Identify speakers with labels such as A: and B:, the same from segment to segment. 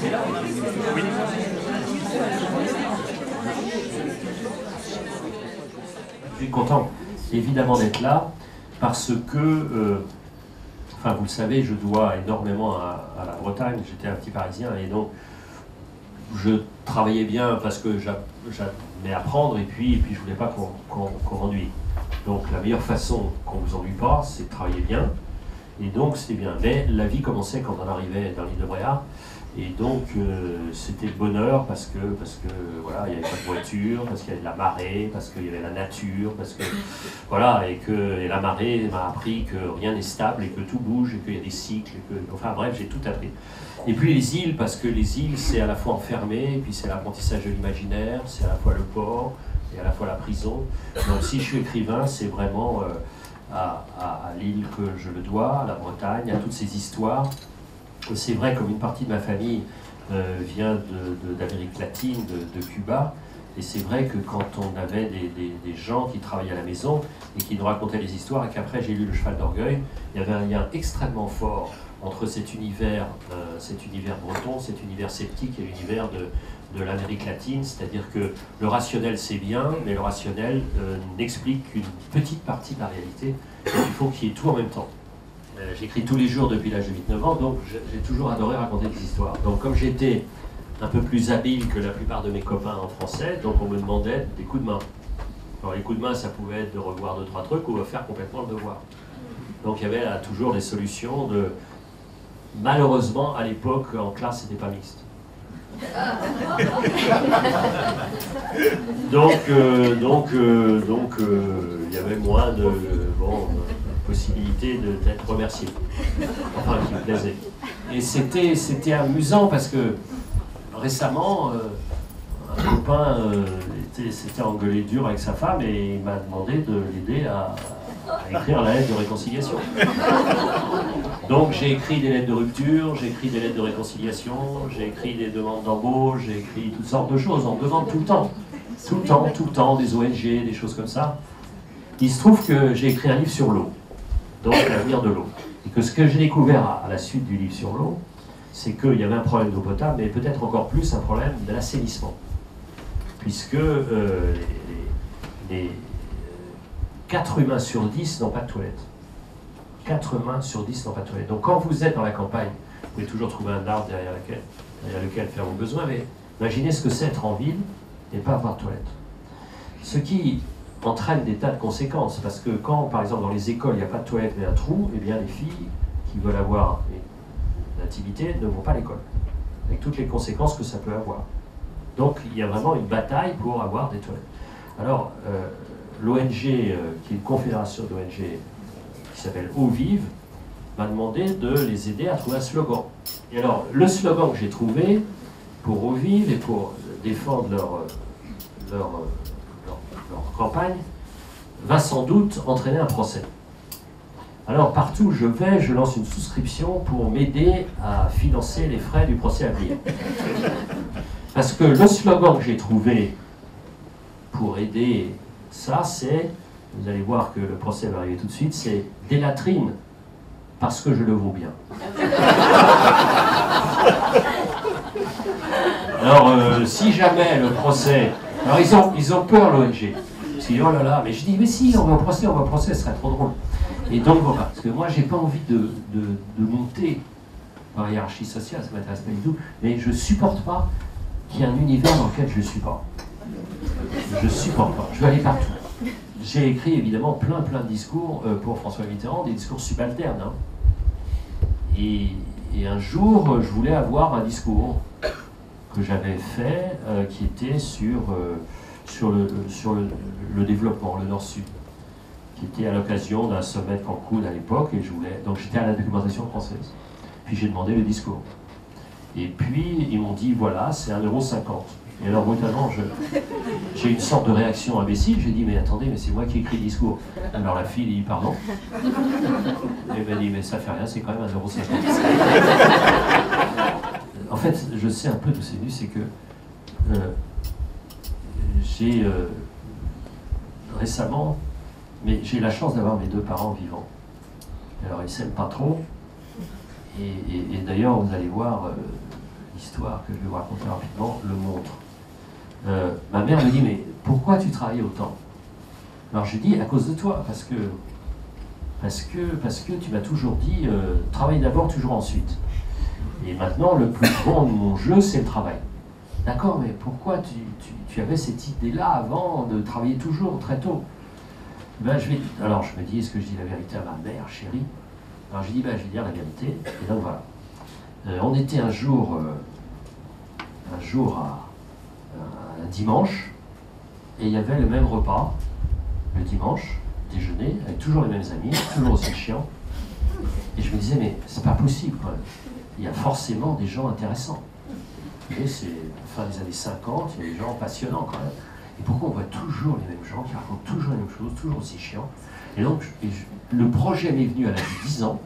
A: Je suis content évidemment d'être là parce que, enfin vous le savez, je dois énormément à la Bretagne, j'étais un petit Parisien et donc je travaillais bien parce que j'aimais apprendre et puis je voulais pas qu'on m'ennuie. Donc la meilleure façon qu'on vous ennuie pas, c'est de travailler bien et donc c'était bien. Mais la vie commençait quand on arrivait dans l'île de Bréhat. Et donc c'était le bonheur parce que voilà, il n'y avait pas de voiture, parce qu'il y avait de la marée, parce qu'il y avait la nature, parce que voilà, et la marée m'a appris que rien n'est stable et que tout bouge et qu'il y a des cycles, enfin bref, j'ai tout appris. Et puis les îles, parce que les îles c'est à la fois enfermé, et puis c'est l'apprentissage de l'imaginaire, c'est à la fois le port et à la fois la prison. Donc si je suis écrivain, c'est vraiment à l'île que je le dois, à la Bretagne, à toutes ces histoires. C'est vrai, comme une partie de ma famille vient d'Amérique latine, de Cuba, et c'est vrai que quand on avait des gens qui travaillaient à la maison et qui nous racontaient des histoires, et qu'après j'ai lu Le Cheval d'Orgueil, il y avait un lien extrêmement fort entre cet univers breton, cet univers celtique et l'univers de l'Amérique latine, c'est-à-dire que le rationnel c'est bien, mais le rationnel n'explique qu'une petite partie de la réalité, et il faut qu'il y ait tout en même temps. J'écris tous les jours depuis l'âge de 8-9 ans, donc j'ai toujours adoré raconter des histoires. Donc comme j'étais un peu plus habile que la plupart de mes copains en français, donc on me demandait des coups de main. Alors les coups de main, ça pouvait être de revoir 2-3 trucs ou de faire complètement le devoir. Donc il y avait là, toujours des solutions de... Malheureusement, à l'époque, en classe, c'était pas mixte. Donc, il y avait moins de... possibilité d'être remercié, enfin qui me plaisait. Et c'était amusant parce que récemment, un copain s'était engueulé dur avec sa femme et il m'a demandé de l'aider à écrire la lettre de réconciliation. Donc j'ai écrit des lettres de rupture, j'ai écrit des lettres de réconciliation, j'ai écrit des demandes d'embauche, j'ai écrit toutes sortes de choses, on me demande tout le temps, des ONG, des choses comme ça. Il se trouve que j'ai écrit un livre sur l'eau. Donc l'avenir de l'eau. Et que ce que j'ai découvert à la suite du livre sur l'eau, c'est qu'il y avait un problème d'eau potable, mais peut-être encore plus un problème de l'assainissement. Puisque les 4 humains sur 10 n'ont pas de toilette. 4 humains sur 10 n'ont pas de toilette. Donc quand vous êtes dans la campagne, vous pouvez toujours trouver un arbre derrière lequel faire vos besoins, mais imaginez ce que c'est être en ville et ne pas avoir de toilette. Ce qui entraîne des tas de conséquences, parce que quand, par exemple, dans les écoles, il n'y a pas de toilette mais un trou, eh bien les filles qui veulent avoir une intimité ne vont pas à l'école, avec toutes les conséquences que ça peut avoir. Donc il y a vraiment une bataille pour avoir des toilettes. Alors, l'ONG, qui est une confédération d'ONG qui s'appelle Eau Vive, m'a demandé de les aider à trouver un slogan. Et alors, le slogan que j'ai trouvé pour Eau Vive et pour défendre leur campagne va sans doute entraîner un procès. Alors partout où je vais, je lance une souscription pour m'aider à financer les frais du procès à venir. Parce que le slogan que j'ai trouvé pour aider ça, c'est, vous allez voir que le procès va arriver tout de suite, c'est « des latrines, parce que je le vaux bien ». Alors si jamais le procès... Alors ils ont peur l'ONG. Parce qu'ils disent oh là là, mais je dis mais si, on va au procès, ce serait trop drôle. Et donc voilà, parce que moi j'ai pas envie de monter dans la hiérarchie sociale, ça m'intéresse pas du tout, mais je supporte pas qu'il y ait un univers dans lequel je suis pas. Je supporte pas, je veux aller partout. J'ai écrit évidemment plein de discours pour François Mitterrand, des discours subalternes. Hein. Et un jour, je voulais avoir un discours que j'avais fait, qui était sur le développement, le Nord-Sud, qui était à l'occasion d'un sommet de Cancun à l'époque, et donc j'étais à la documentation française. Puis j'ai demandé le discours. Et puis ils m'ont dit voilà, c'est 1,50 €. Et alors brutalement, j'ai une sorte de réaction imbécile, j'ai dit mais attendez, mais c'est moi qui écris le discours. Alors la fille dit pardon. Et elle m'a dit mais ça fait rien, c'est quand même 1,50 €. En fait, je sais un peu d'où c'est venu, c'est que j'ai récemment, mais j'ai la chance d'avoir mes 2 parents vivants. Alors ils s'aiment pas trop, et d'ailleurs vous allez voir, ils histoire que je vais vous raconter rapidement le montre. Ma mère me dit, mais pourquoi tu travailles autant? Alors je dis, à cause de toi, parce que tu m'as toujours dit, travaille d'abord, toujours ensuite. Et maintenant, le plus grand de mon jeu, c'est le travail. D'accord, mais pourquoi tu avais cette idée-là avant de travailler toujours très tôt? Ben, alors je me dis, est-ce que je dis la vérité à ma mère, chérie? Alors je dis, ben, je vais dire la vérité. Et donc voilà. On était un jour un dimanche, et il y avait le même repas, le dimanche, déjeuner, avec toujours les mêmes amis, toujours aussi chiant. Et je me disais, mais c'est pas possible quand même. Il y a forcément des gens intéressants. Et c'est fin des années 50, il y a des gens passionnants quand même. Et pourquoi on voit toujours les mêmes gens qui racontent toujours les mêmes choses, toujours aussi chiants? Et donc, le projet m'est venu à l'âge de 10 ans,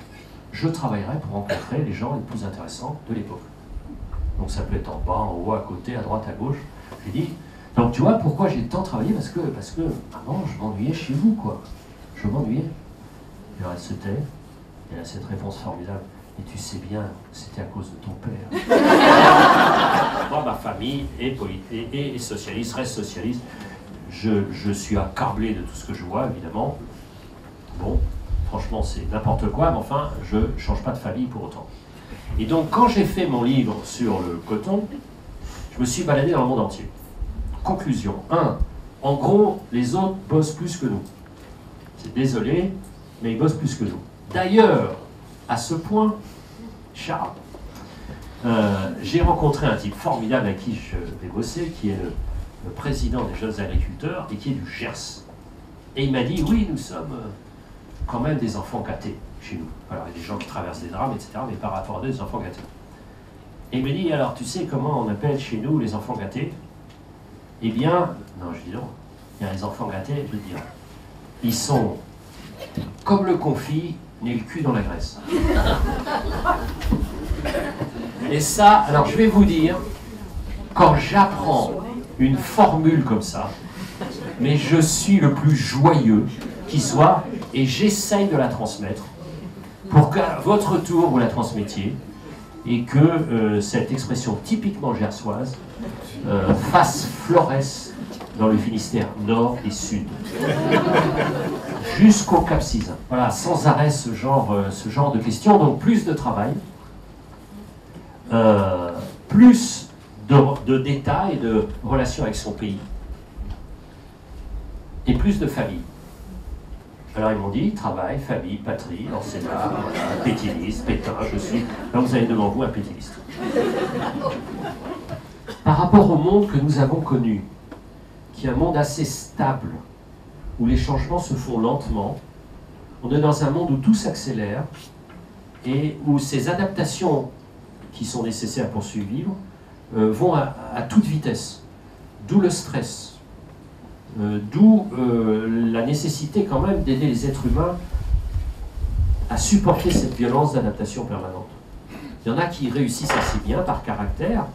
A: je travaillerai pour rencontrer les gens les plus intéressants de l'époque. Donc ça peut être en bas, en haut, à côté, à droite, à gauche. J'ai dit, donc tu vois pourquoi j'ai tant travaillé? Parce que avant, je m'ennuyais chez vous, quoi. Je m'ennuyais. Alors elle se tait, et elle a cette réponse formidable. Et tu sais bien, c'était à cause de ton père. Moi, ma famille est socialiste, reste socialiste. Je suis accablé de tout ce que je vois, évidemment. Bon, franchement, c'est n'importe quoi, mais enfin, je ne change pas de famille pour autant. Et donc, quand j'ai fait mon livre sur le coton, je me suis baladé dans le monde entier. Conclusion 1. En gros, les autres bossent plus que nous. C'est désolé, mais ils bossent plus que nous. D'ailleurs, à ce point, Charles, j'ai rencontré un type formidable avec qui je vais bosser, qui est le président des jeunes agriculteurs et qui est du Gers. Et il m'a dit, oui, nous sommes quand même des enfants gâtés chez nous. Alors, il y a des gens qui traversent des drames, etc., mais par rapport à eux, des enfants gâtés. Et il m'a dit, alors, tu sais comment on appelle chez nous les enfants gâtés? Eh bien, non, je dis non, il y a les enfants gâtés, je veux dire, ils sont comme le confit, nés le cul dans la graisse. Et ça, alors je vais vous dire, quand j'apprends une formule comme ça, mais je suis le plus joyeux qui soit, et j'essaye de la transmettre, pour qu'à votre tour vous la transmettiez, et que cette expression typiquement gersoise fasse florès dans le Finistère nord et sud, jusqu'au Cap Sizun. Voilà, sans arrêt ce genre de questions, donc plus de travail, plus de détails, de relations avec son pays, et plus de famille. Alors ils m'ont dit, travail, famille, patrie, enseignant, voilà, pétiliste, pétain, je suis... Là vous avez devant vous un pétiliste. Par rapport au monde que nous avons connu, qui est un monde assez stable, où les changements se font lentement, on est dans un monde où tout s'accélère, et où ces adaptations qui sont nécessaires pour survivre vont à toute vitesse. D'où le stress. D'où la nécessité quand même d'aider les êtres humains à supporter cette violence d'adaptation permanente. Il y en a qui réussissent assez bien par caractère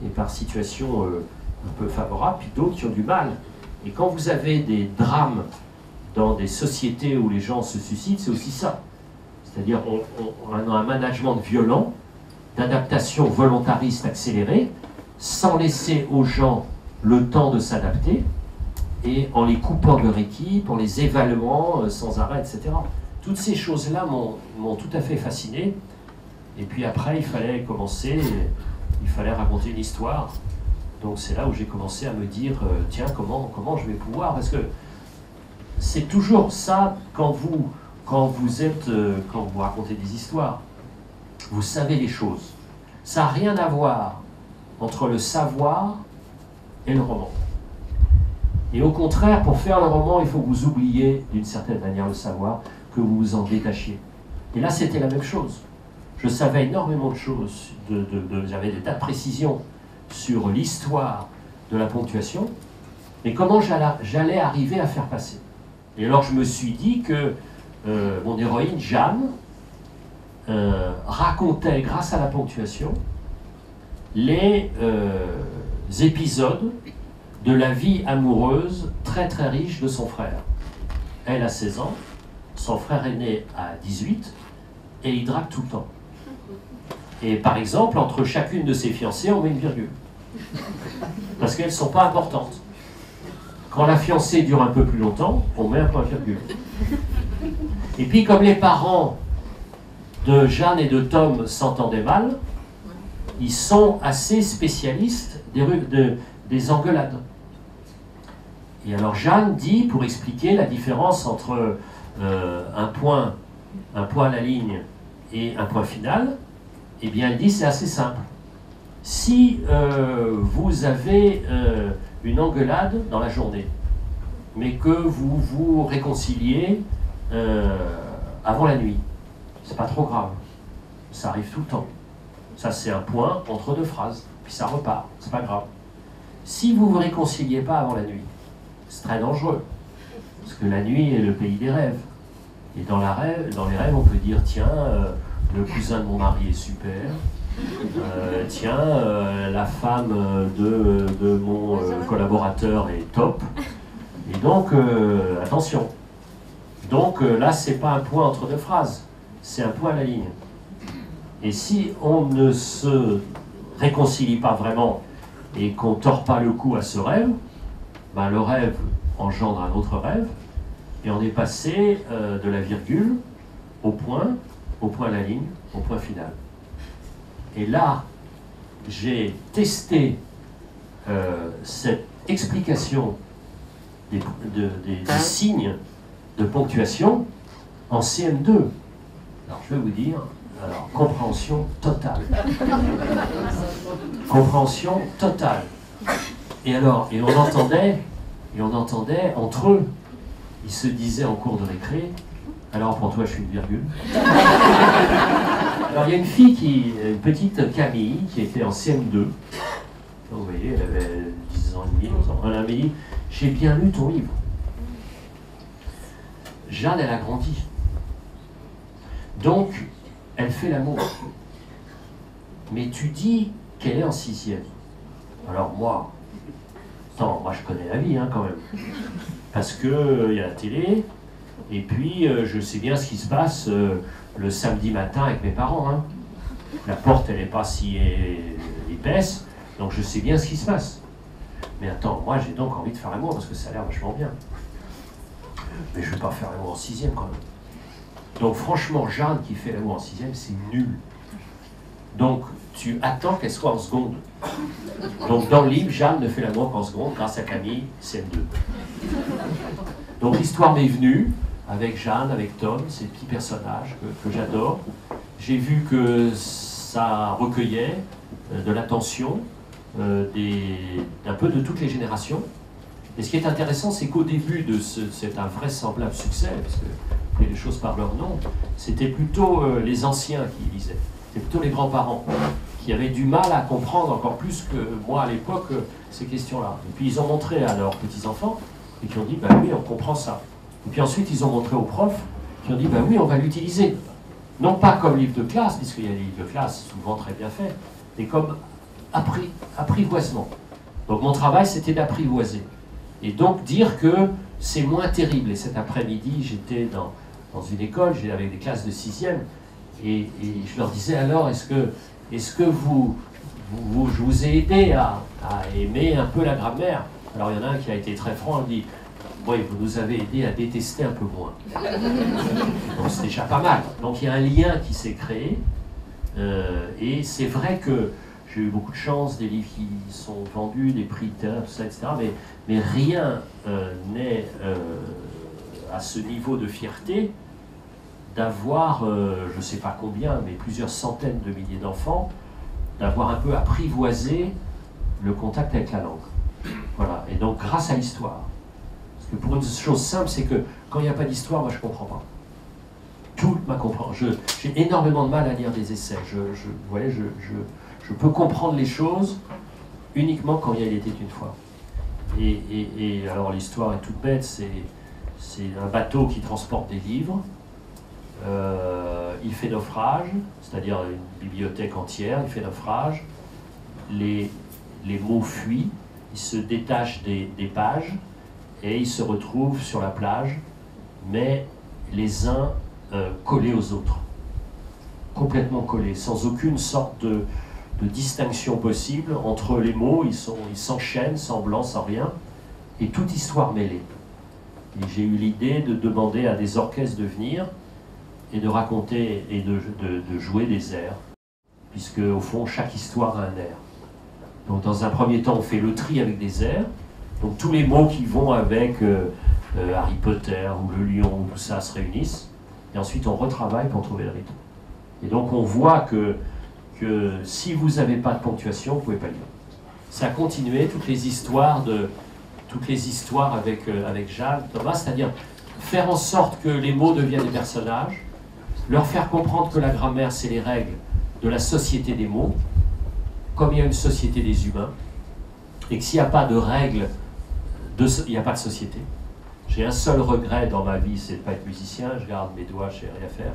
A: et par situation un peu favorable, puis d'autres qui ont du mal. Et quand vous avez des drames dans des sociétés où les gens se suicident, c'est aussi ça. C'est-à-dire on a un management violent, d'adaptation volontariste accélérée, sans laisser aux gens le temps de s'adapter, et en les coupant de leur équipe, en les évaluant sans arrêt, etc. Toutes ces choses-là m'ont tout à fait fasciné. Et puis après, il fallait raconter une histoire. Donc c'est là où j'ai commencé à me dire, tiens, comment je vais pouvoir? Parce que c'est toujours ça, quand vous racontez des histoires, vous savez les choses. Ça n'a rien à voir entre le savoir et le roman. Et au contraire, pour faire le roman, il faut que vous oubliez d'une certaine manière le savoir, que vous vous en détachiez. Et là, c'était la même chose. Je savais énormément de choses, j'avais des tas de précisions sur l'histoire de la ponctuation, mais comment j'allais arriver à faire passer. Et alors je me suis dit que mon héroïne, Jeanne, racontait, grâce à la ponctuation, les épisodes de la vie amoureuse très très riche de son frère. Elle a 16 ans, son frère aîné a 18, et il drague tout le temps. Et par exemple, entre chacune de ses fiancées, on met une virgule. Parce qu'elles ne sont pas importantes. Quand la fiancée dure un peu plus longtemps, on met un point virgule. Et puis comme les parents de Jeanne et de Tom s'entendaient mal, ils sont assez spécialistes des engueulades. Et alors Jeanne dit, pour expliquer la différence entre un point à la ligne et un point final, eh bien elle dit c'est assez simple. Si vous avez une engueulade dans la journée, mais que vous vous réconciliez avant la nuit, c'est pas trop grave. Ça arrive tout le temps. Ça, c'est un point entre deux phrases, puis ça repart, c'est pas grave. Si vous vous réconciliez pas avant la nuit, c'est très dangereux, parce que la nuit est le pays des rêves. Et dans les rêves, on peut dire, tiens, le cousin de mon mari est super, tiens, la femme de mon collaborateur est top, et donc, attention. Donc là, c'est pas un point entre deux phrases, c'est un point à la ligne. Et si on ne se réconcilie pas vraiment et qu'on ne tord pas le cou à ce rêve, ben le rêve engendre un autre rêve, et on est passé de la virgule au point à la ligne, au point final. Et là, j'ai testé cette explication des signes de ponctuation en CM2. Alors je vais vous dire, alors compréhension totale. Compréhension totale. Et on entendait entre eux, ils se disaient en cours de récré, alors pour toi je suis une virgule. Alors il y a une fille, une petite Camille, qui était en CM2. Donc, vous voyez, elle avait 10 ans et demi, 11 ans. Elle m'a dit, j'ai bien lu ton livre. Jeanne, elle a grandi. Donc, elle fait l'amour. Mais tu dis qu'elle est en 6e. Alors moi je connais la vie quand même. Parce que y a la télé, et puis je sais bien ce qui se passe le samedi matin avec mes parents. La porte, elle n'est pas si épaisse, donc je sais bien ce qui se passe. Mais attends, moi j'ai donc envie de faire l'amour parce que ça a l'air vachement bien. Mais je ne vais pas faire l'amour en 6e quand même. Donc franchement, Jeanne qui fait l'amour en 6e, c'est nul. Donc tu attends qu'elle soit en seconde. Donc dans le livre, Jeanne ne fait l'amour qu'en seconde grâce à Camille, CM2. Donc l'histoire m'est venue avec Jeanne, avec Tom, ces petits personnages que j'adore. J'ai vu que ça recueillait de l'attention d'un peu de toutes les générations. Et ce qui est intéressant, c'est qu'au début de cet invraisemblable succès, parce que les choses par leur nom, c'était plutôt les anciens qui lisaient. C'était plutôt les grands-parents qui avaient du mal à comprendre encore plus que moi à l'époque ces questions-là. Et puis ils ont montré à leurs petits-enfants et qui ont dit, bah oui, on comprend ça. Et puis ensuite, ils ont montré aux profs qui ont dit, bah oui, on va l'utiliser. Non pas comme livre de classe, puisqu'il y a des livres de classe souvent très bien faits, mais comme apprivoisement. Donc mon travail, c'était d'apprivoiser. Et donc dire que c'est moins terrible. Et cet après-midi, j'étais dans une école, j'étais avec des classes de 6e, et je leur disais alors, est-ce que je vous ai aidé à aimer un peu la grammaire? Alors il y en a un qui a été très franc, il dit, oui, vous nous avez aidé à détester un peu moins. Donc c'est déjà pas mal. Donc il y a un lien qui s'est créé, et c'est vrai que j'ai eu beaucoup de chance, des livres qui sont vendus, des prix littéraires, tout ça, etc. Mais rien n'est à ce niveau de fierté d'avoir, je ne sais pas combien, mais plusieurs centaines de milliers d'enfants, d'avoir un peu apprivoisé le contact avec la langue. Voilà. Et donc grâce à l'histoire. Parce que pour une chose simple, c'est que quand il n'y a pas d'histoire, moi je ne comprends pas. Tout ma compréhension. J'ai énormément de mal à lire des essais. Vous voyez, je peux comprendre les choses uniquement quand il y était une fois. Et alors l'histoire est toute bête, c'est un bateau qui transporte des livres, il fait naufrage, c'est-à-dire une bibliothèque entière, il fait naufrage, les mots fuient, ils se détachent des pages et ils se retrouvent sur la plage, mais les uns collés aux autres. complètement collés, sans aucune sorte de distinction possible entre les mots, ils s'enchaînent sans blanc, sans rien, et toute histoire mêlée. Et j'ai eu l'idée de demander à des orchestres de venir et de raconter et de jouer des airs, puisque au fond, chaque histoire a un air. Donc dans un premier temps, on fait le tri avec des airs, donc tous les mots qui vont avec Harry Potter ou le lion, tout ça se réunissent, et ensuite on retravaille pour trouver le rythme. Et donc on voit que si vous n'avez pas de ponctuation, vous ne pouvez pas lire. Ça a continué, toutes les histoires avec Jeanne, Thomas, c'est-à-dire faire en sorte que les mots deviennent des personnages, leur faire comprendre que la grammaire, c'est les règles de la société des mots, comme il y a une société des humains, et que s'il n'y a pas de règles, il n'y a pas de société. J'ai un seul regret dans ma vie, c'est de ne pas être musicien, je garde mes doigts, je n'ai rien à faire.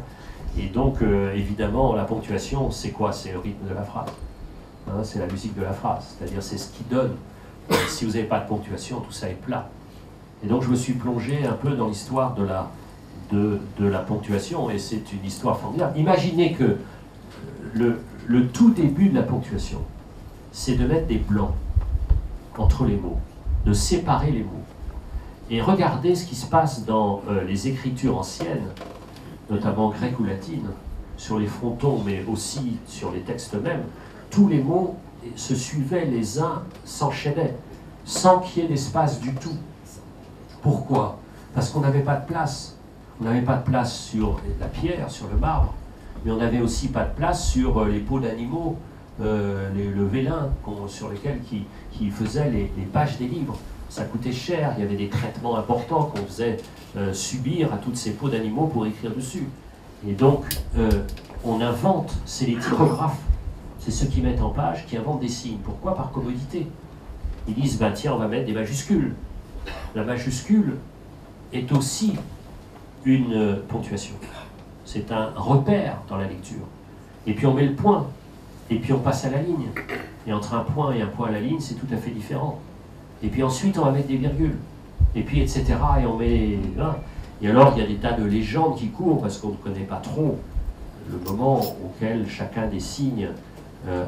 A: Et donc, évidemment, la ponctuation, c'est quoi? C'est le rythme de la phrase. Hein, c'est la musique de la phrase, c'est-à-dire c'est ce qui donne. Si vous n'avez pas de ponctuation, tout ça est plat. Et donc je me suis plongé un peu dans l'histoire de la ponctuation, et c'est une histoire formidable. Imaginez que le tout début de la ponctuation, c'est de mettre des blancs entre les mots, de séparer les mots. Et regardez ce qui se passe dans les écritures anciennes, notamment grecques ou latines, sur les frontons, mais aussi sur les textes eux-mêmes. Tous les mots se suivaient les uns, s'enchaînaient, sans qu'il y ait d'espace du tout. Pourquoi? Parce qu'on n'avait pas de place. On n'avait pas de place sur la pierre, sur le marbre, mais on n'avait aussi pas de place sur les peaux d'animaux, le vélin sur lesquels qui faisaient les pages des livres. Ça coûtait cher, il y avait des traitements importants qu'on faisait subir à toutes ces peaux d'animaux pour écrire dessus. Et donc, on invente, c'est les typographes, c'est ceux qui mettent en page, qui inventent des signes. Pourquoi? Par commodité. Ils disent, ben, tiens, on va mettre des majuscules. La majuscule est aussi une ponctuation. C'est un repère dans la lecture. Et puis on met le point, et puis on passe à la ligne. Et entre un point et un point à la ligne, c'est tout à fait différent. Et puis ensuite, on va mettre des virgules. Et puis, etc. Et on met... Hein. Et alors, il y a des tas de légendes qui courent, parce qu'on ne connaît pas trop le moment auquel chacun des signes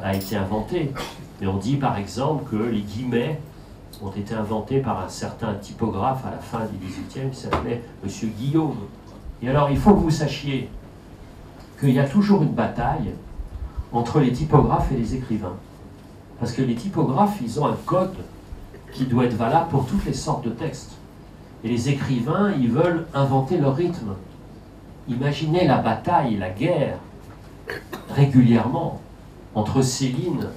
A: a été inventé. Mais on dit, par exemple, que les guillemets ont été inventés par un certain typographe à la fin du XVIIIe, qui s'appelait M. Guillaume. Et alors, il faut que vous sachiez qu'il y a toujours une bataille entre les typographes et les écrivains. Parce que les typographes, ils ont un code qui doit être valable pour toutes les sortes de textes. Et les écrivains, ils veulent inventer leur rythme. Imaginez la bataille, la guerre, régulièrement, entre Céline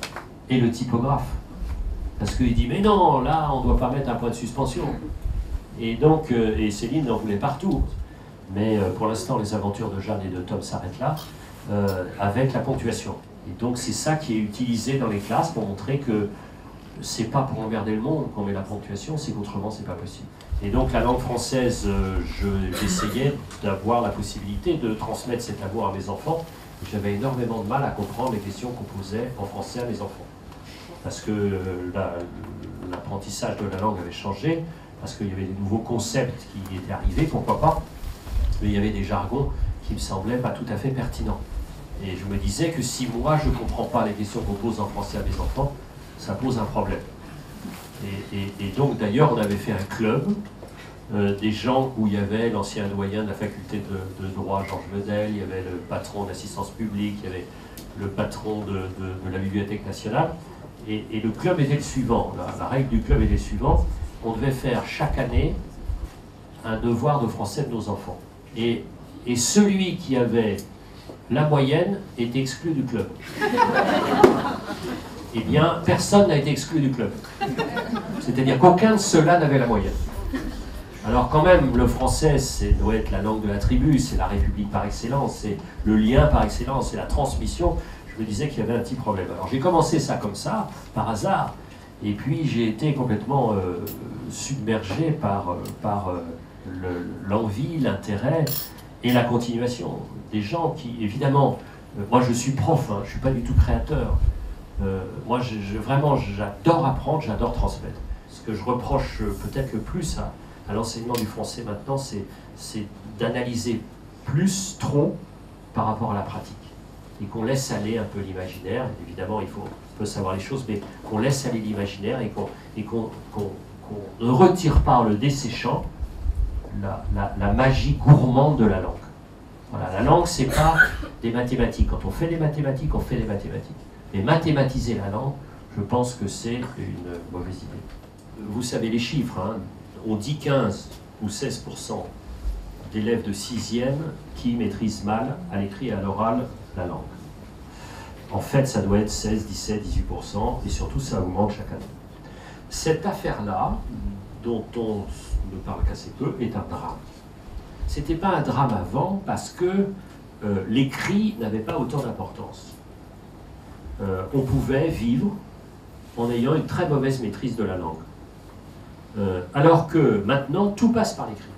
A: et le typographe. Parce qu'il dit, mais non, là, on ne doit pas mettre un point de suspension. Et donc, et Céline en voulait partout. Mais pour l'instant, les aventures de Jeanne et de Tom s'arrêtent là, avec la ponctuation. Et donc, c'est ça qui est utilisé dans les classes pour montrer que c'est pas pour emmerder le monde qu'on met la ponctuation, c'est qu'autrement, c'est pas possible. Et donc, la langue française, j'essayais d'avoir la possibilité de transmettre cet amour à mes enfants. J'avais énormément de mal à comprendre les questions qu'on posait en français à mes enfants. Parce que l'apprentissage de la langue avait changé, parce qu'il y avait des nouveaux concepts qui étaient arrivés, pourquoi pas, mais il y avait des jargons qui me semblaient pas tout à fait pertinents. Et je me disais que si moi je ne comprends pas les questions qu'on pose en français à mes enfants, ça pose un problème. Et donc d'ailleurs on avait fait un club, des gens où il y avait l'ancien doyen de la faculté de droit Georges Vedel, il y avait le patron de l'assistance publique, il y avait le patron de la Bibliothèque nationale, et le club était le suivant, la règle du club était le suivant, on devait faire chaque année un devoir de français de nos enfants. Et celui qui avait la moyenne était exclu du club. Eh bien, personne n'a été exclu du club. C'est-à-dire qu'aucun de ceux-là n'avait la moyenne. Alors quand même, le français, doit être la langue de la tribu, c'est la République par excellence, c'est le lien par excellence, c'est la transmission. Je me disais qu'il y avait un petit problème. Alors j'ai commencé ça comme ça, par hasard, et puis j'ai été complètement submergé par l'envie, l'intérêt et la continuation. Des gens qui, évidemment, moi je suis prof, hein, je ne suis pas du tout créateur. Moi vraiment j'adore apprendre, j'adore transmettre. Ce que je reproche peut-être le plus à l'enseignement du français maintenant, c'est d'analyser trop par rapport à la pratique. et qu'on laisse aller un peu l'imaginaire. Évidemment, il peut savoir les choses, mais qu'on laisse aller l'imaginaire et qu'on ne retire pas en le desséchant la magie gourmande de la langue. Voilà, la langue, c'est pas des mathématiques. Quand on fait des mathématiques, on fait des mathématiques. Mais mathématiser la langue, je pense que c'est une mauvaise idée. Vous savez les chiffres, hein. On dit 15 ou 16% d'élèves de 6e qui maîtrisent mal à l'écrit et à l'oral la langue. En fait, ça doit être 16, 17, 18%, et surtout ça augmente chaque année. Cette affaire-là, dont on ne parle qu'assez peu, est un drame. C'était pas un drame avant parce que l'écrit n'avait pas autant d'importance. On pouvait vivre en ayant une très mauvaise maîtrise de la langue. Alors que maintenant, tout passe par l'écrit.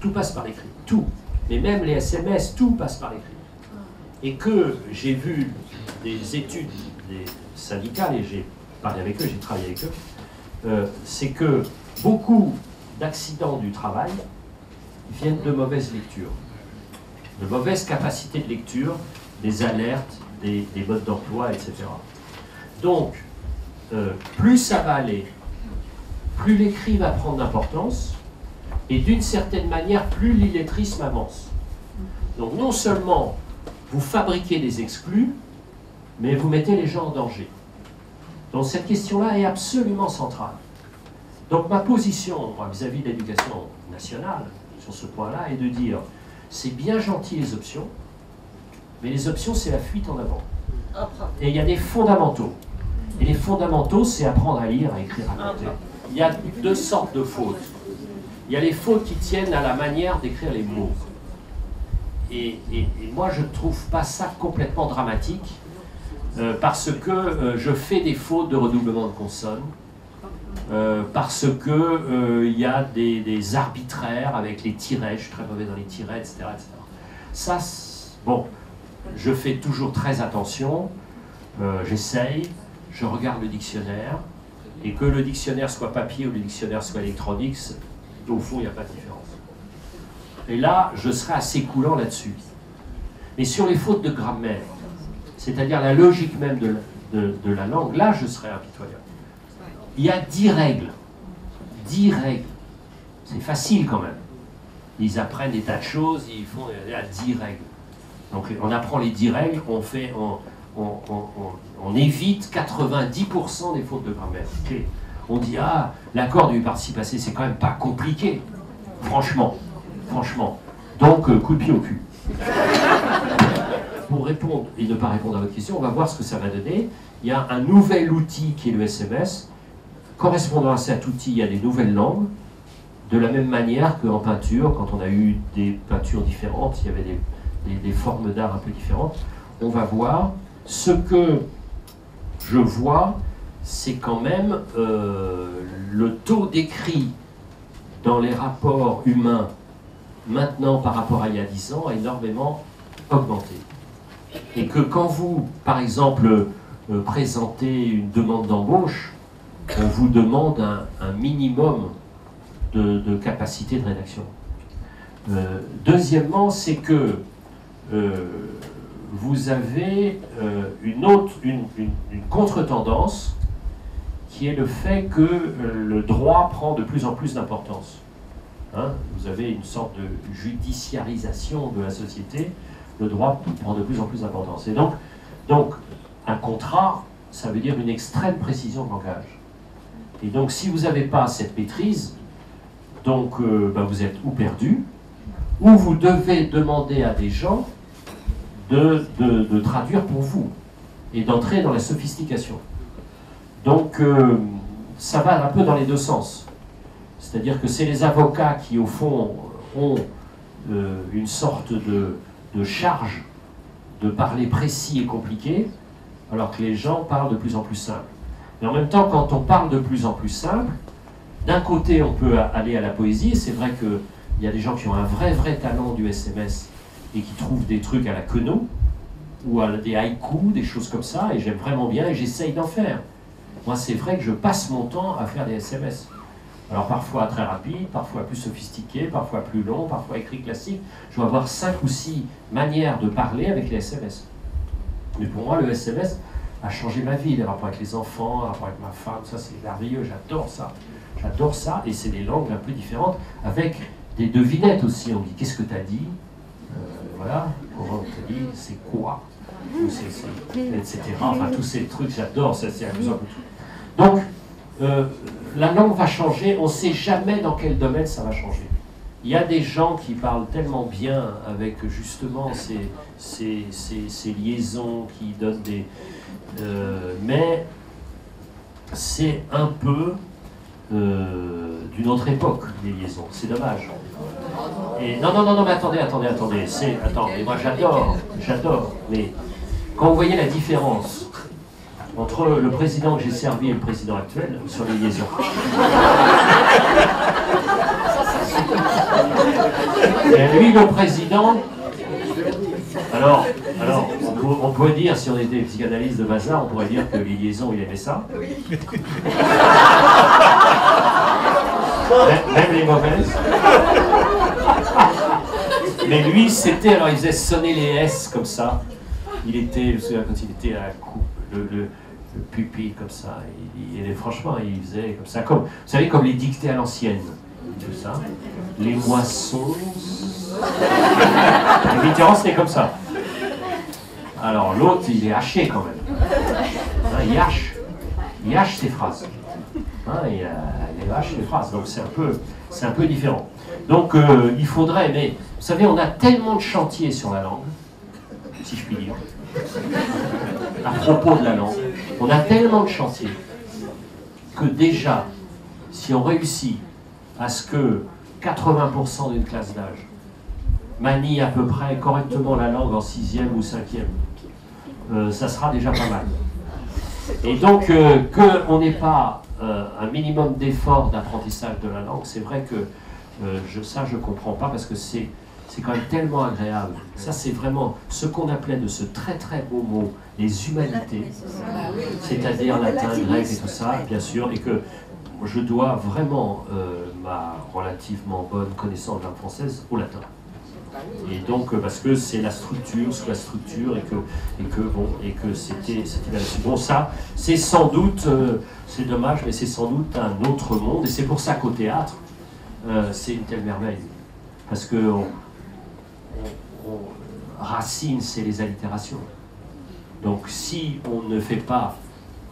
A: Tout passe par l'écrit, tout. Mais même les SMS, tout passe par l'écrit. Et que j'ai vu des études des syndicales, et j'ai parlé avec eux, j'ai travaillé avec eux, c'est que beaucoup d'accidents du travail viennent de mauvaises lectures, de mauvaises capacités de lecture, des alertes, des modes d'emploi, etc. Donc, plus ça va aller, plus l'écrit va prendre d'importance, et d'une certaine manière, plus l'illettrisme avance. Donc non seulement vous fabriquez des exclus, mais vous mettez les gens en danger. Donc cette question-là est absolument centrale. Donc ma position vis-à-vis de l'éducation nationale, sur ce point-là, est de dire, c'est bien gentil les options, mais les options, c'est la fuite en avant. Et il y a des fondamentaux. Et les fondamentaux, c'est apprendre à lire, à écrire, à compter. Il y a deux sortes de fautes. Il y a les fautes qui tiennent à la manière d'écrire les mots. Et moi, je ne trouve pas ça complètement dramatique, parce que je fais des fautes de redoublement de consonnes, parce que il y a des arbitraires avec les tirets, je suis très mauvais dans les tirets, etc. etc. Ça, bon, je fais toujours très attention, j'essaye, je regarde le dictionnaire, et que le dictionnaire soit papier ou le dictionnaire soit électronique, au fond, il n'y a pas de différence. Et là, je serai assez coulant là-dessus. Mais sur les fautes de grammaire, c'est-à-dire la logique même de la langue, là, je serai impitoyable. Il y a 10 règles. 10 règles. C'est facile quand même. Ils apprennent des tas de choses, il y a 10 règles. Donc on apprend les 10 règles, on évite 90% des fautes de grammaire. Okay. On dit, ah, l'accord du participe passé, c'est quand même pas compliqué. Franchement. Donc, coup de pied au cul. Pour répondre et ne pas répondre à votre question, on va voir ce que ça va donner. Il y a un nouvel outil qui est le SMS. Correspondant à cet outil, il y a des nouvelles langues. De la même manière qu'en peinture, quand on a eu des peintures différentes, il y avait des formes d'art un peu différentes. On va voir. Ce que je vois, c'est quand même le taux d'écrit dans les rapports humains maintenant par rapport à il y a 10 ans a énormément augmenté. Et que quand vous, par exemple, présentez une demande d'embauche, on vous demande un minimum de capacité de rédaction. Deuxièmement, c'est que vous avez une contre-tendance qui est le fait que le droit prend de plus en plus d'importance. Hein, vous avez une sorte de judiciarisation de la société, le droit prend de plus en plus d'importance. Et donc, un contrat, ça veut dire une extrême précision de langage. Et donc, si vous n'avez pas cette maîtrise, donc, vous êtes ou perdu, ou vous devez demander à des gens de traduire pour vous, et d'entrer dans la sophistication. Donc, ça va un peu dans les deux sens. C'est-à-dire que c'est les avocats qui, au fond, ont une sorte de charge de parler précis et compliqué, alors que les gens parlent de plus en plus simple. Mais en même temps, quand on parle de plus en plus simple, d'un côté, on peut aller à la poésie. C'est vrai qu'il y a des gens qui ont un vrai talent du SMS et qui trouvent des trucs à la Queneau, ou à des haïkus, des choses comme ça, et j'aime vraiment bien, et j'essaye d'en faire. Moi, c'est vrai que je passe mon temps à faire des SMS. Alors parfois très rapide, parfois plus sophistiqué, parfois plus long, parfois écrit classique. Je dois avoir 5 ou 6 manières de parler avec les SMS. Mais pour moi, le SMS a changé ma vie, les rapports avec les enfants, les rapports avec ma femme, ça c'est merveilleux, j'adore ça. J'adore ça, et c'est des langues un peu différentes, avec des devinettes aussi. On dit, qu'est-ce que tu as dit? Voilà, comment on t'a dit, c'est quoi? Etc. Enfin, tous ces trucs, j'adore, ça c'est amusant. Donc, la langue va changer, on ne sait jamais dans quel domaine ça va changer. Il y a des gens qui parlent tellement bien avec justement ces liaisons qui donnent des... mais c'est un peu d'une autre époque, les liaisons. C'est dommage. Et non, mais attendez. Attendez, moi j'adore. Mais quand vous voyez la différence entre le président que j'ai servi et le président actuel sur les liaisons. Et lui, le président, alors on pourrait dire, si on était psychanalyste de bazar, on pourrait dire que les liaisons, il aimait ça. Même les mauvaises. Mais lui, c'était, alors il faisait sonner les S comme ça. Il était, je me souviens quand il était à la coupe, le pupitre comme ça. Franchement, il faisait comme ça, comme, vous savez, comme les dictées à l'ancienne. Tout ça. Les moissons. Et Mitterrand, c'était comme ça. Alors l'autre, il est haché quand même. Hein, il hache ses phrases. Hein, il hache ses phrases. Donc c'est un peu différent. Donc il faudrait, mais vous savez, on a tellement de chantiers sur la langue, si je puis dire, à propos de la langue. On a tellement de chantiers que déjà, si on réussit à ce que 80% d'une classe d'âge manie à peu près correctement la langue en 6e ou 5e, ça sera déjà pas mal. Et donc, qu'on n'ait pas un minimum d'effort d'apprentissage de la langue, c'est vrai que ça, je ne comprends pas, parce que c'est quand même tellement agréable. Ça, c'est vraiment ce qu'on appelait de ce très très beau mot, les humanités, c'est-à-dire latin, grec et tout ça, bien sûr, et que je dois vraiment ma relativement bonne connaissance de la langue française au latin. Et donc, parce que c'est la structure sous la structure, et que c'était là-dessus. Bon, ça, c'est sans doute, c'est dommage, mais c'est sans doute un autre monde, et c'est pour ça qu'au théâtre, c'est une telle merveille. Parce que Racine, c'est les allitérations. Donc, si on ne fait pas,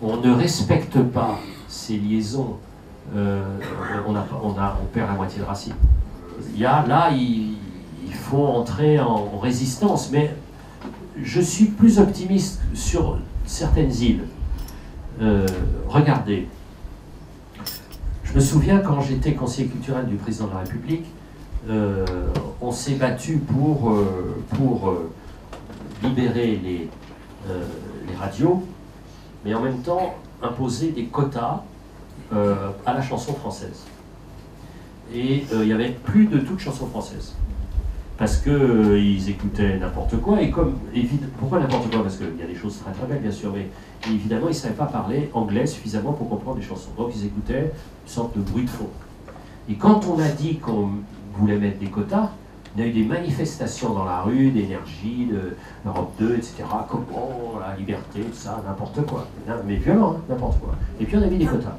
A: on ne respecte pas ces liaisons, on perd la moitié de Racine. Il faut entrer en résistance, mais je suis plus optimiste sur certaines îles. Regardez, je me souviens quand j'étais conseiller culturel du président de la République, on s'est battu pour libérer les radios, mais en même temps imposer des quotas à la chanson française. Et il n'y avait plus de toute chanson française. Parce qu'ils écoutaient n'importe quoi, et pourquoi n'importe quoi? Parce qu'il y a des choses très très belles, bien sûr, mais évidemment, ils ne savaient pas parler anglais suffisamment pour comprendre les chansons. Donc ils écoutaient une sorte de bruit de fond. Et quand on a dit qu'on voulait mettre des quotas, il y a eu des manifestations dans la rue, d'énergie, d'Europe 2, etc. Comme, oh, la liberté, tout ça, n'importe quoi. Mais violent, hein, n'importe quoi. Et puis on a mis des quotas.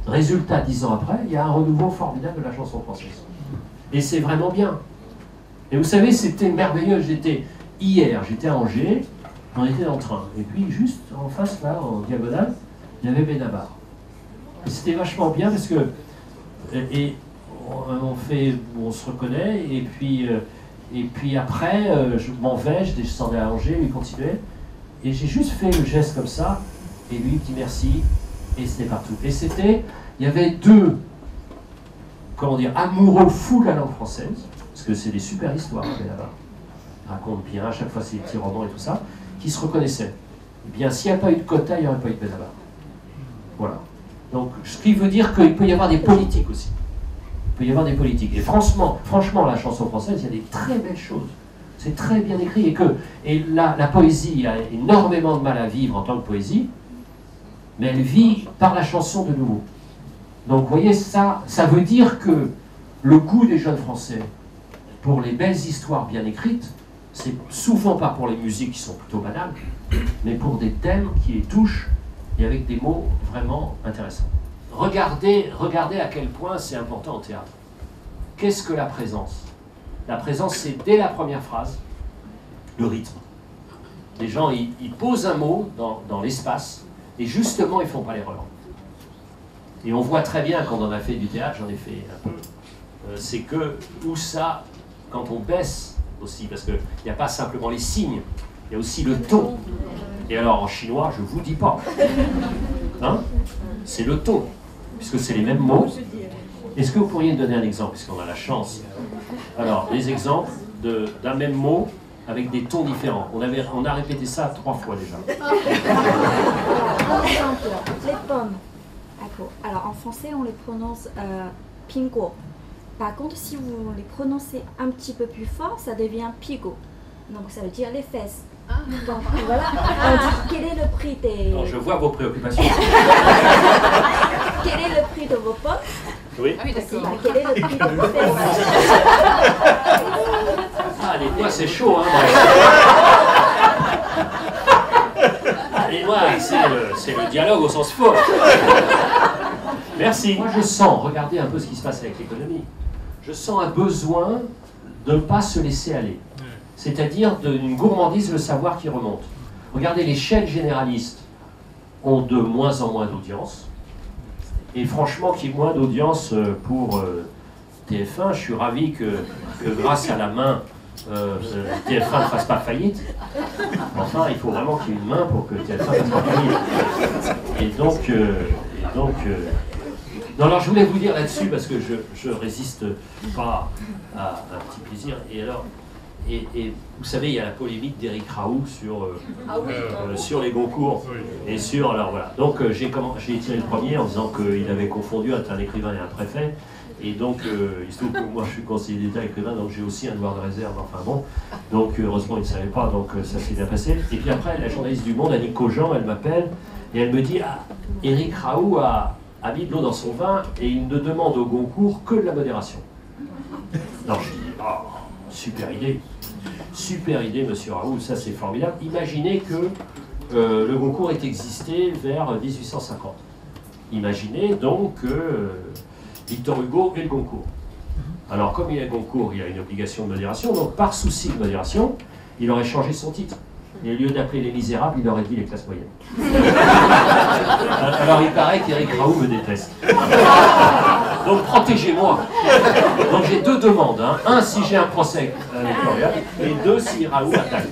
A: Résultat, 10 ans après, il y a un renouveau formidable de la chanson française. Et c'est vraiment bien. Et vous savez, c'était merveilleux. Hier, j'étais à Angers, on était dans le train. Et puis, juste en face, là, en diagonale, il y avait Benabar. Et c'était vachement bien parce que... on se reconnaît, et puis après, je m'en vais, je descendais à Angers, lui continuait, et j'ai juste fait le geste comme ça, et lui il dit merci, et c'était partout. Et il y avait deux, comment dire, amoureux fous de la langue française, parce que c'est des super histoires, là-bas. Ils racontent bien, à chaque fois c'est des petits romans et tout ça, qui se reconnaissaient. Eh bien, s'il n'y a pas eu de quota, il n'y aurait pas eu de Benabar. Voilà. Donc, ce qui veut dire qu'il peut y avoir des politiques aussi. Il peut y avoir des politiques. Et franchement, la chanson française, il y a des très belles choses. C'est très bien écrit. Et la poésie a énormément de mal à vivre en tant que poésie, mais elle vit par la chanson de nouveau. Donc vous voyez, ça veut dire que le goût des jeunes Français pour les belles histoires bien écrites, c'est souvent pas pour les musiques qui sont plutôt banales, mais pour des thèmes qui les touchent et avec des mots vraiment intéressants. Regardez à quel point c'est important au théâtre. Qu'est-ce que la présence? La présence, c'est dès la première phrase, le rythme. Les gens, ils posent un mot dans l'espace, et justement, ils ne font pas l'erreur. Et on voit très bien, quand on en a fait du théâtre, j'en ai fait un peu, c'est que, où ça, quand on baisse aussi, parce qu'il n'y a pas simplement les signes, il y a aussi le ton. Et alors, en chinois, je ne vous dis pas. Hein? C'est le ton, puisque c'est les mêmes mots. Est-ce que vous pourriez me donner un exemple, puisqu'on a la chance? Alors, des exemples d'un même mot avec des tons différents. On a répété ça 3 fois déjà.
B: Par exemple, les pommes. Alors, en français, on les prononce pingo. Par contre, si vous les prononcez un petit peu plus fort, ça devient pigo. Donc, ça veut dire les fesses. Donc, voilà. On dit, quel est le prix des...
A: Alors, je vois vos préoccupations.
B: Quel est le prix de vos pommes?
A: Oui.
C: Ah oui, d'accord.
B: Quel est le prix de vos fesses?
A: Ah, les doigts, c'est chaud, hein. Ah, les doigts, c'est le dialogue au sens fort. Merci. Moi, je sens, regardez un peu ce qui se passe avec l'économie, je sens un besoin de ne pas se laisser aller. C'est-à-dire d'une gourmandise, le savoir qui remonte. Regardez, les chaînes généralistes ont de moins en moins d'audience. Et franchement, qu'il y ait moins d'audience pour TF1, je suis ravi que grâce à la main, TF1 ne fasse pas faillite. Enfin, il faut vraiment qu'il y ait une main pour que TF1 ne fasse pas faillite. Et donc non, alors je voulais vous dire là-dessus, parce que je résiste pas à un petit plaisir. Et alors, et vous savez, il y a la polémique d'Éric Raoult sur les Goncourt. Et sur, alors voilà. Donc j'ai tiré le premier en disant qu'il avait confondu entre un écrivain et un préfet. Et donc, il se trouve que moi je suis conseiller d'État écrivain, donc j'ai aussi un devoir de réserve, enfin bon. Donc heureusement il ne savait pas, donc ça s'est bien passé. Et puis après, la journaliste du Monde, Annick Cogent, elle m'appelle et elle me dit, ah, Éric Raoult a mis de l'eau dans son vin et il ne demande au Goncourt que de la modération. Non, je dis, oh, super idée, monsieur Raoult, ça c'est formidable. Imaginez que le Goncourt ait existé vers 1850. Imaginez donc que Victor Hugo et le Goncourt. Alors comme il y a le Goncourt, il y a une obligation de modération, donc par souci de modération, il aurait changé son titre. Et au lieu d'appeler Les Misérables, il aurait dit Les Classes Moyennes. Alors il paraît qu'Éric Raoult me déteste. Donc protégez-moi. Donc j'ai 2 demandes. Hein. 1, si j'ai un procès avec Victoria, et 2, si Raoult attaque.